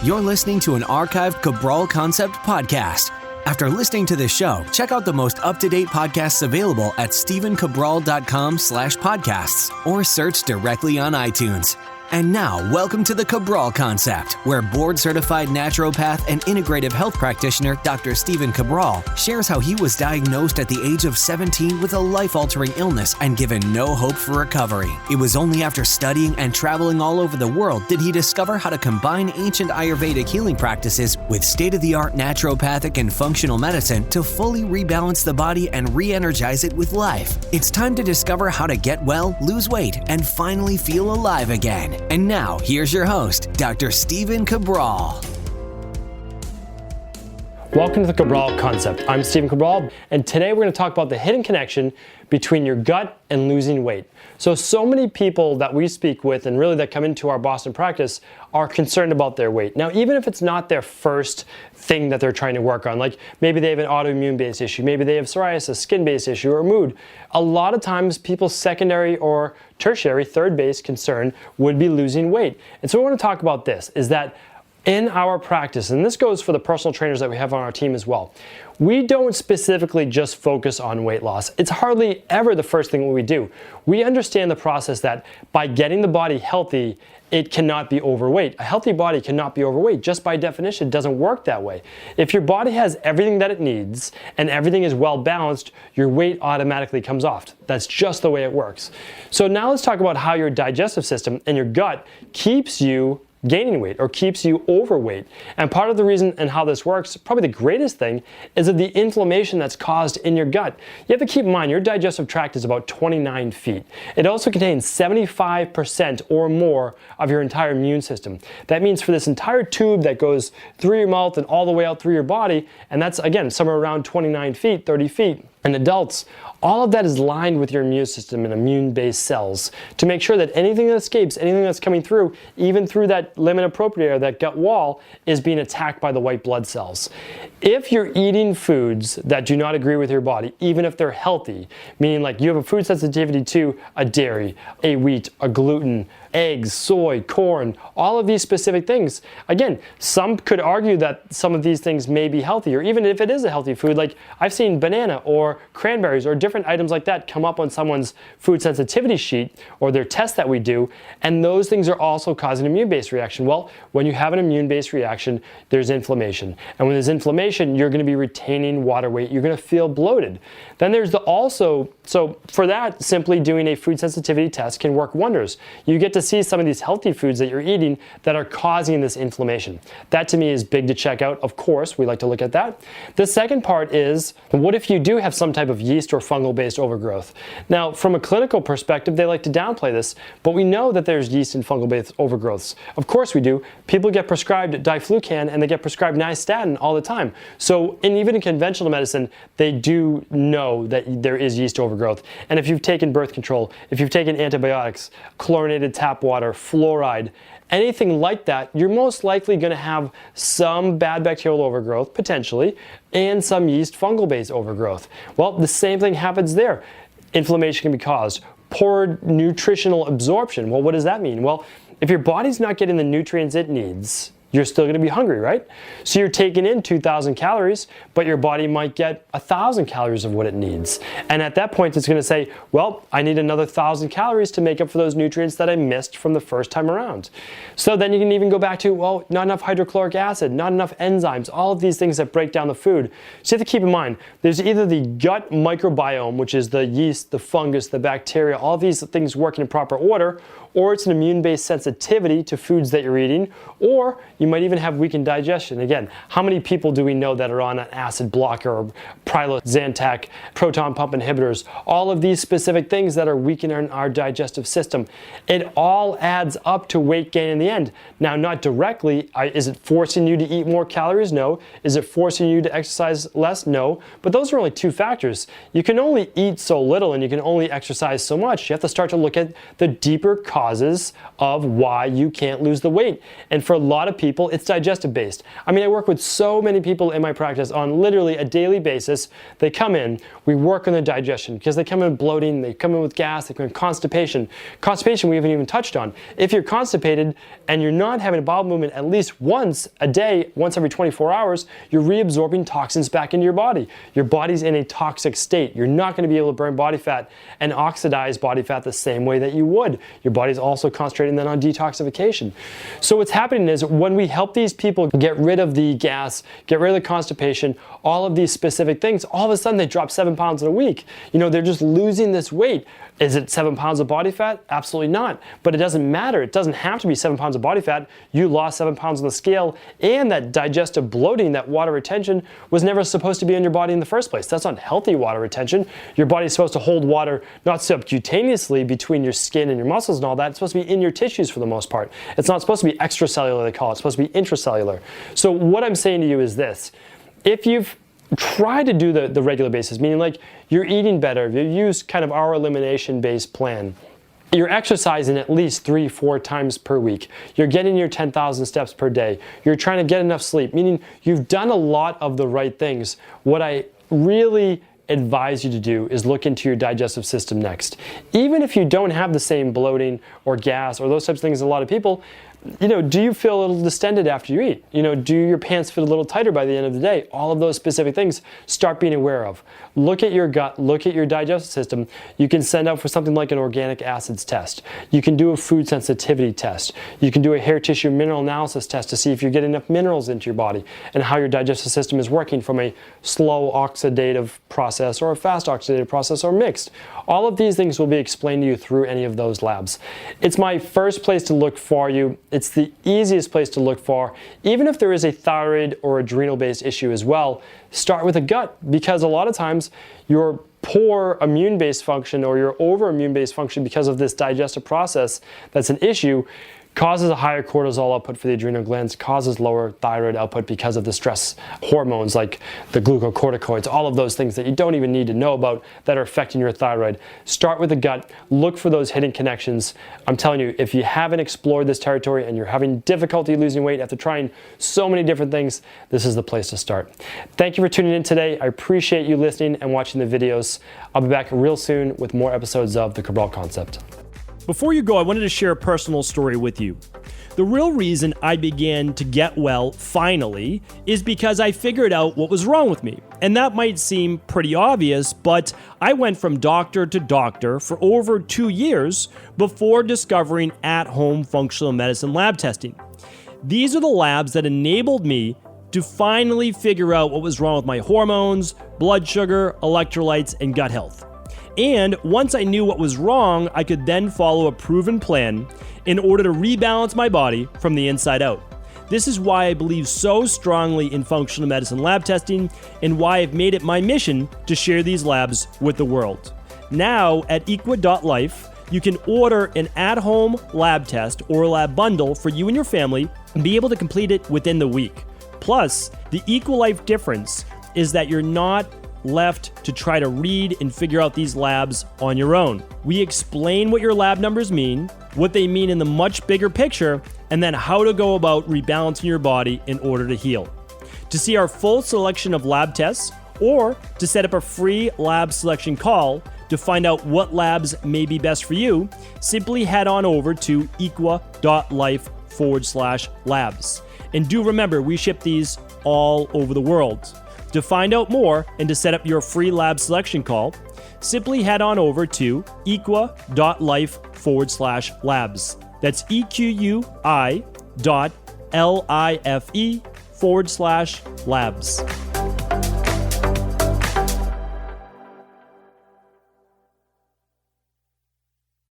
You're listening to an archived Cabral Concept podcast. After listening to this show, check out the most up-to-date podcasts available at stephencabral.com/podcasts or search directly on iTunes. And now, welcome to the Cabral Concept, where board-certified naturopath and integrative health practitioner Dr. Stephen Cabral shares how he was diagnosed at the age of 17 with a life-altering illness and given no hope for recovery. It was only after studying and traveling all over the world did he discover how to combine ancient Ayurvedic healing practices with state-of-the-art naturopathic and functional medicine to fully rebalance the body and re-energize it with life. It's time to discover how to get well, lose weight, and finally feel alive again. And now, here's your host, Dr. Stephen Cabral. Welcome to the Cabral Concept. I'm Stephen Cabral, and today we're going to talk about the hidden connection between your gut and losing weight. So many people that we speak with and really that come into our Boston practice are concerned about their weight. Now, even if it's not their first thing that they're trying to work on, like maybe they have an autoimmune-based issue, maybe they have psoriasis, skin-based issue, or mood, a lot of times people's secondary or tertiary, third-base concern would be losing weight. And so we want to talk about this, is that in our practice, and this goes for the personal trainers that we have on our team as well, we don't specifically just focus on weight loss. It's hardly ever the first thing we do. We understand the process that by getting the body healthy, it cannot be overweight. A healthy body cannot be overweight. Just by definition, it doesn't work that way. If your body has everything that it needs and everything is well balanced, your weight automatically comes off. That's just the way it works. So now let's talk about how your digestive system and your gut keeps you gaining weight or keeps you overweight. And part of the reason and how this works, probably the greatest thing, is that the inflammation that's caused in your gut. You have to keep in mind your digestive tract is about 29 feet. It also contains 75% or more of your entire immune system. That means for this entire tube that goes through your mouth and all the way out through your body, and that's again somewhere around 29 feet, 30 feet, in adults, all of that is lined with your immune system and immune-based cells to make sure that anything that escapes, anything that's coming through, even through that limina propria, that gut wall, is being attacked by the white blood cells. If you're eating foods that do not agree with your body, even if they're healthy, meaning like you have a food sensitivity to a dairy, a wheat, a gluten, eggs, soy, corn, all of these specific things. Again, some could argue that some of these things may be healthy, or even if it is a healthy food, like I've seen banana or cranberries or different items like that come up on someone's food sensitivity sheet or their test that we do, and those things are also causing an immune-based reaction. Well, when you have an immune-based reaction, there's inflammation. And when there's inflammation, you're going to be retaining water weight. You're going to feel bloated. Then there's so for that, simply doing a food sensitivity test can work wonders. You get to see some of these healthy foods that you're eating that are causing this inflammation. That to me is big to check out. Of course, we like to look at that. The second part is, what if you do have some type of yeast or fungal-based overgrowth? Now, from a clinical perspective, they like to downplay this, but we know that there's yeast and fungal-based overgrowths. Of course we do. People get prescribed diflucan and they get prescribed nystatin all the time. So, and even in conventional medicine, they do know that there is yeast overgrowth. And if you've taken birth control, if you've taken antibiotics, chlorinated tap water, fluoride, anything like that, you're most likely going to have some bad bacterial overgrowth, potentially, and some yeast fungal-based overgrowth. Well, the same thing happens there. Inflammation can be caused. Poor nutritional absorption. Well, what does that mean? Well, if your body's not getting the nutrients it needs, you're still going to be hungry, right? So you're taking in 2,000 calories, but your body might get 1,000 calories of what it needs. And at that point, it's going to say, well, I need another 1,000 calories to make up for those nutrients that I missed from the first time around. So then you can even go back to, well, not enough hydrochloric acid, not enough enzymes, all of these things that break down the food. So you have to keep in mind, there's either the gut microbiome, which is the yeast, the fungus, the bacteria, all of these things working in proper order, or it's an immune-based sensitivity to foods that you're eating, or you might even have weakened digestion. Again, how many people do we know that are on an acid blocker or Zantac, proton pump inhibitors, all of these specific things that are weakening our digestive system? It all adds up to weight gain in the end. Now, not directly, is it forcing you to eat more calories? No. Is it forcing you to exercise less? No. But those are only two factors. You can only eat so little and you can only exercise so much. You have to start to look at the deeper causes of why you can't lose the weight. And for a lot of people, people, it's digestive based. I mean, I work with so many people in my practice on literally a daily basis. They come in, we work on their digestion because they come in with bloating, they come in with gas, they come in with constipation. Constipation we haven't even touched on. If you're constipated and you're not having a bowel movement at least once a day, once every 24 hours, you're reabsorbing toxins back into your body. Your body's in a toxic state. You're not going to be able to burn body fat and oxidize body fat the same way that you would. Your body's also concentrating then on detoxification. So what's happening is when we help these people get rid of the gas, get rid of the constipation, all of these specific things, all of a sudden they drop 7 pounds in a week. You know, they're just losing this weight. Is it 7 pounds of body fat? Absolutely not. But it doesn't matter. It doesn't have to be 7 pounds of body fat. You lost 7 pounds on the scale, and that digestive bloating, that water retention, was never supposed to be in your body in the first place. That's not healthy water retention. Your body's supposed to hold water not subcutaneously between your skin and your muscles and all that. It's supposed to be in your tissues for the most part. It's not supposed to be extracellular, they call it. It's supposed to be intracellular. So what I'm saying to you is this. If you've tried to do the regular basis, meaning like you're eating better, you use kind of our elimination-based plan, you're exercising at least 3-4 times per week, you're getting your 10,000 steps per day, you're trying to get enough sleep, meaning you've done a lot of the right things. What I really advise you to do is look into your digestive system next. Even if you don't have the same bloating or gas or those types of things as a lot of people, you know, do you feel a little distended after you eat? You know, do your pants fit a little tighter by the end of the day? All of those specific things, start being aware of. Look at your gut, look at your digestive system. You can send out for something like an organic acids test. You can do a food sensitivity test. You can do a hair tissue mineral analysis test to see if you're getting enough minerals into your body and how your digestive system is working from a slow oxidative process or a fast oxidative process or mixed. All of these things will be explained to you through any of those labs. It's my first place to look for you. It's the easiest place to look for. Even if there is a thyroid or adrenal-based issue as well, start with a gut, because a lot of times your poor immune-based function or your over-immune-based function because of this digestive process that's an issue causes a higher cortisol output for the adrenal glands, causes lower thyroid output because of the stress hormones like the glucocorticoids, all of those things that you don't even need to know about that are affecting your thyroid. Start with the gut, look for those hidden connections. I'm telling you, if you haven't explored this territory and you're having difficulty losing weight after trying so many different things, this is the place to start. Thank you for tuning in today. I appreciate you listening and watching the videos. I'll be back real soon with more episodes of the Cabral Concept. Before you go, I wanted to share a personal story with you. The real reason I began to get well, finally, is because I figured out what was wrong with me. And that might seem pretty obvious, but I went from doctor to doctor for over 2 years before discovering at-home functional medicine lab testing. These are the labs that enabled me to finally figure out what was wrong with my hormones, blood sugar, electrolytes, and gut health. And once I knew what was wrong, I could then follow a proven plan in order to rebalance my body from the inside out. This is why I believe so strongly in functional medicine lab testing and why I've made it my mission to share these labs with the world. Now at equa.life, you can order an at-home lab test or a lab bundle for you and your family and be able to complete it within the week. Plus, the EquaLife difference is that you're not left to try to read and figure out these labs on your own. We explain what your lab numbers mean, what they mean in the much bigger picture, and then how to go about rebalancing your body in order to heal. To see our full selection of lab tests or to set up a free lab selection call to find out what labs may be best for you, simply head on over to equa.life/labs. And do remember, we ship these all over the world. To find out more and to set up your free lab selection call, simply head on over to equa.life/labs. That's EQUI.LIFE/labs.